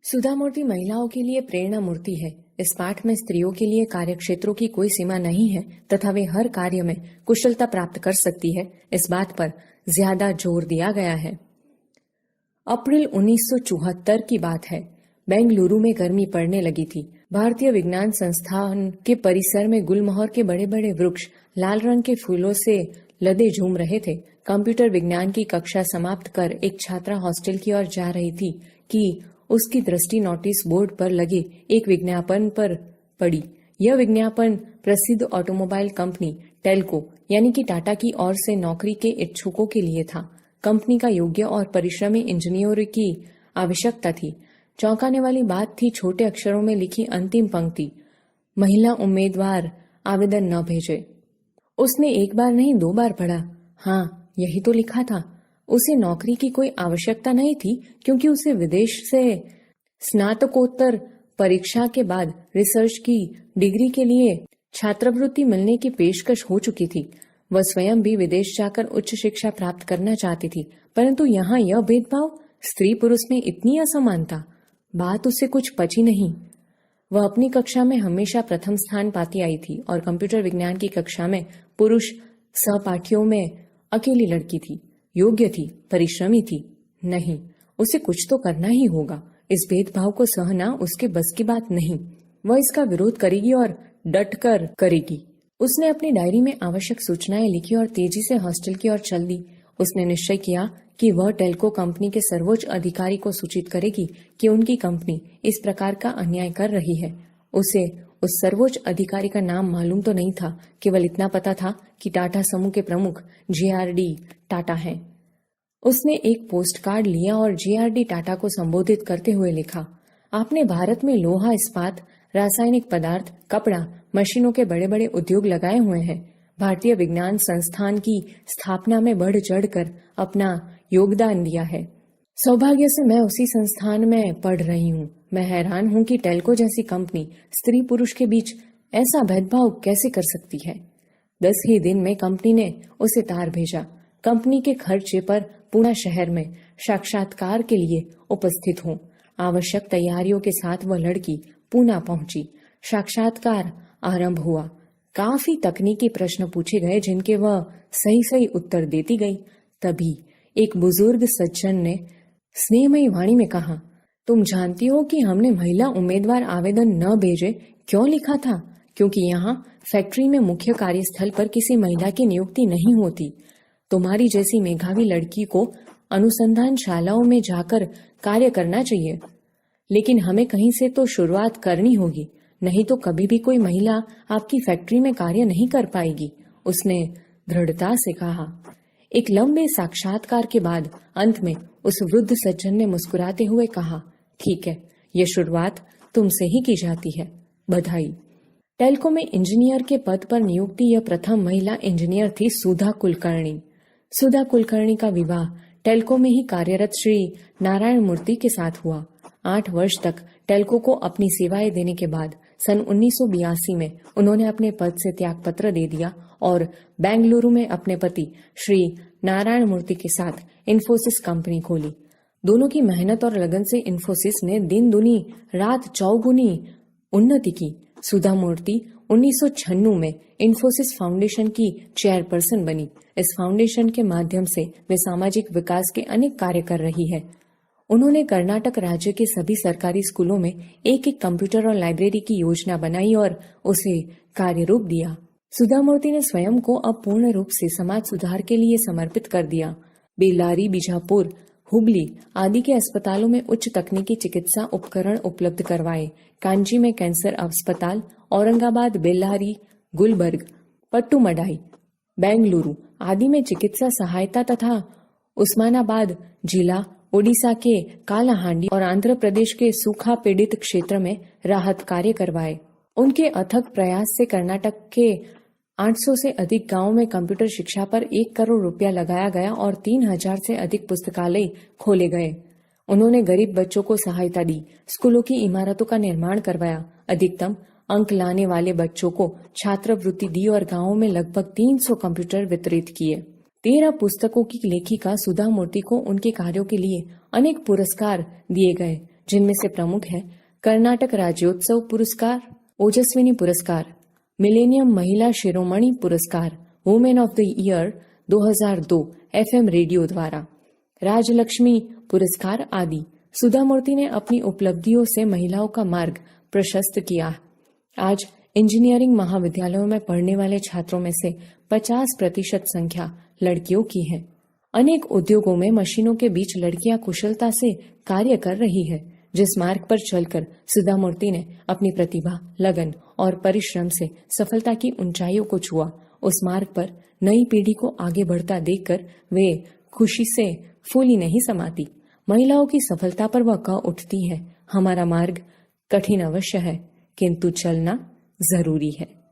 सुधा मूर्ति महिलाओं के लिए प्रेरणा मूर्ति है। इस पाठ में स्त्रियों के लिए कार्य क्षेत्रों की कोई सीमा नहीं है तथा वे हर कार्य में कुशलता प्राप्त कर सकती है, इस बात पर ज्यादा जोर दिया गया है। अप्रैल 1974 की बात है। बेंगलुरु में गर्मी पड़ने लगी थी। भारतीय विज्ञान संस्थान के परिसर में गुलमोहर के बड़े बड़े वृक्ष लाल रंग के फूलों से लदे झूम रहे थे। कंप्यूटर विज्ञान की कक्षा समाप्त कर एक छात्रा हॉस्टल की ओर जा रही थी कि उसकी दृष्टि नोटिस बोर्ड पर लगे एक विज्ञापन पर पड़ी। यह विज्ञापन प्रसिद्ध ऑटोमोबाइल कंपनी टेल्को यानी कि टाटा की ओर से नौकरी के इच्छुकों के लिए था। कंपनी का योग्य और परिश्रमी इंजीनियरों की आवश्यकता थी। चौंकाने वाली बात थी छोटे अक्षरों में लिखी अंतिम पंक्ति, महिला उम्मीदवार आवेदन न भेजे। उसने एक बार नहीं 2 बार पढ़ा। हाँ, यही तो लिखा था। उसे नौकरी की कोई आवश्यकता नहीं थी क्योंकि उसे विदेश से स्नातकोत्तर परीक्षा के बाद रिसर्च की डिग्री के लिए छात्रवृत्ति मिलने की पेशकश हो चुकी थी। वह स्वयं भी विदेश जाकर उच्च शिक्षा प्राप्त करना चाहती थी, परंतु यहाँ यह भेदभाव, स्त्री पुरुष में इतनी असमानता, बात उसे कुछ पची नहीं। वह अपनी कक्षा में हमेशा प्रथम स्थान पाती आई थी और कंप्यूटर विज्ञान की कक्षा में पुरुष सहपाठियों में अकेली लड़की थी। योग्य थी, परिश्रमी थी। नहीं, उसे कुछ तो करना ही होगा। इस भेदभाव को सहना उसके बस की बात नहीं। वह इसका विरोध करेगी और डटकर करेगी। उसने अपनी डायरी में आवश्यक सूचनाएं लिखी और तेजी से हॉस्टल की ओर चल दी। उसने निश्चय किया कि वह टेल्को कंपनी के सर्वोच्च अधिकारी को सूचित करेगी कि उनकी कंपनी इस प्रकार का अन्याय कर रही है। उसे उस सर्वोच्च अधिकारी का नाम मालूम तो नहीं था, केवल इतना पता था कि टाटा समूह के प्रमुख JRD टाटा हैं। उसने एक पोस्ट कार्ड लिया और JRD टाटा को संबोधित करते हुए लिखा, आपने भारत में लोहा, इस्पात, रासायनिक पदार्थ, कपड़ा, मशीनों के बड़े बड़े उद्योग लगाए हुए हैं। भारतीय विज्ञान संस्थान की स्थापना में बढ़ चढ़कर अपना योगदान दिया है। सौभाग्य से मैं उसी संस्थान में पढ़ रही हूँ। मैं हैरान हूँ कि टेल्को जैसी कंपनी स्त्री पुरुष के बीच ऐसा भेदभाव कैसे कर सकती है। 10 ही दिन में कंपनी ने उसे तार भेजा। कंपनी के खर्चे पर पुणे शहर में साक्षात्कार के लिए उपस्थित हूँ। आवश्यक तैयारियों के साथ वह लड़की पुणे पहुंची। साक्षात्कार आरंभ हुआ। काफी तकनीकी प्रश्न पूछे गए जिनके वह सही सही उत्तर देती गई। तभी एक बुजुर्ग सज्जन ने स्नेहमयी वाणी में कहा, तुम जानती हो कि हमने महिला उम्मीदवार आवेदन न भेजे क्यों लिखा था? क्योंकि यहाँ फैक्ट्री में मुख्य कार्यस्थल पर किसी महिला की नियुक्ति नहीं होती। तुम्हारी जैसी मेधावी लड़की को अनुसंधान शालाओं में जाकर कार्य करना चाहिए, लेकिन हमें कहीं से तो शुरुआत करनी होगी, नहीं तो कभी भी कोई महिला आपकी फैक्ट्री में कार्य नहीं कर पाएगी। उसने दृढ़ता से कहा। एक लंबे साक्षात्कार के बाद अंत में उस वृद्ध सज्जन ने मुस्कुराते हुए कहा, ठीक है, यह शुरुआत तुमसे ही की जाती है, बधाई। टेल्को में इंजीनियर के पद पर नियुक्ति यह प्रथम महिला इंजीनियर थी सुधा कुलकर्णी। सुधा कुलकर्णी का विवाह टेल्को में ही कार्यरत श्री नारायण मूर्ति के साथ हुआ। 8 वर्ष तक टेल्को को अपनी सेवाएं देने के बाद सन 1982 में उन्होंने अपने पद से त्यागपत्र दे दिया और बेंगलुरु में अपने पति श्री नारायण मूर्ति के साथ इन्फोसिस कंपनी खोली। दोनों की मेहनत और लगन से इन्फोसिस ने दिन दुनी रात चौगुनी उन्नति की। सुधा मूर्ति 1996 में इन्फोसिस फाउंडेशन की चेयरपर्सन बनी। इस फाउंडेशन के माध्यम से वे सामाजिक विकास के अनेक कार्य कर रही है। उन्होंने कर्नाटक राज्य के सभी सरकारी स्कूलों में एक एक कंप्यूटर और लाइब्रेरी की योजना बनाई और उसे कार्य रूप दिया। सुधा मूर्ति ने स्वयं को अब पूर्ण रूप से समाज सुधार के लिए समर्पित कर दिया। बेल्लारी, बीजापुर, हुबली आदि के अस्पतालों में उच्च तकनीकी चिकित्सा उपकरण उपलब्ध करवाए। कांची में कैंसर अस्पताल, औरंगाबाद, बेल्लारी, गुलबर्ग, पट्टुमडाई, बेंगलुरु आदि में चिकित्सा सहायता तथा उस्मानाबाद जिला, ओडिशा के कालाहांडी और आंध्र प्रदेश के सूखा पीड़ित क्षेत्र में राहत कार्य करवाए। उनके अथक प्रयास से कर्नाटक के 800 से अधिक गांवों में कंप्यूटर शिक्षा पर 1 करोड़ रुपया लगाया गया और 3000 से अधिक पुस्तकालय खोले गए। उन्होंने गरीब बच्चों को सहायता दी, स्कूलों की इमारतों का निर्माण करवाया, अधिकतम अंक लाने वाले बच्चों को छात्रवृत्ति दी और गांवों में लगभग 300 कंप्यूटर वितरित किए। 13 पुस्तकों की लेखिका सुधा मूर्ति को उनके कार्यों के लिए अनेक पुरस्कार दिए गए, जिनमें से प्रमुख है कर्नाटक राज्योत्सव पुरस्कार, ओजस्विनी पुरस्कार, मिलेनियम महिला शिरोमणि पुरस्कार, women of the year 2002 FM radio द्वारा, राजलक्ष्मी पुरस्कार आदि। सुधा मूर्ति ने अपनी उपलब्धियों से महिलाओं का मार्ग प्रशस्त किया। आज इंजीनियरिंग महाविद्यालयों में पढ़ने वाले छात्रों में से 50% संख्या लड़कियों की है। अनेक उद्योगों में मशीनों के बीच लड़कियां कुशलता से कार्य कर रही है। जिस मार्ग पर चलकर सुधा मूर्ति ने अपनी प्रतिभा, लगन और परिश्रम से सफलता की ऊंचाइयों को छुआ, उस मार्ग पर नई पीढ़ी को आगे बढ़ता देखकर वे खुशी से फूली नहीं समाती। महिलाओं की सफलता पर वह कह उठती है, हमारा मार्ग कठिन अवश्य है, किंतु चलना जरूरी है।